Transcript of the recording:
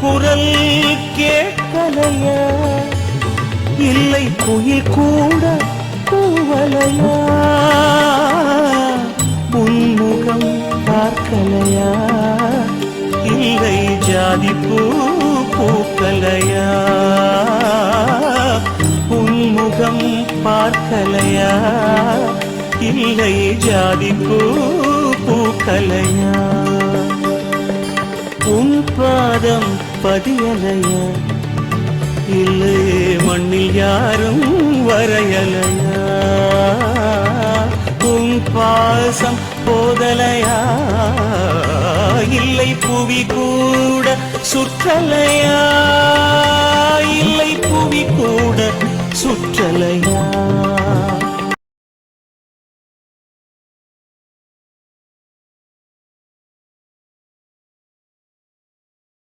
குரல் கேட்கலையா? இல்லை குயில் கூட கூவலையா? உன்முகம் பார்க்கலையா? இல்லை ஜாதி பூ பூக்கலையா? உன்முகம் பார்க்கலையா? இல்லை ஜாதி பூ பூக்கலையா? உன் பாதம் பதியலையா? இல்லை மண்ணில் யாரும் வரையலையா? உன் பாசம் போதலையா? இல்லை புவி கூட சுற்றலையா? இல்லை புவி கூட சுற்றலையா?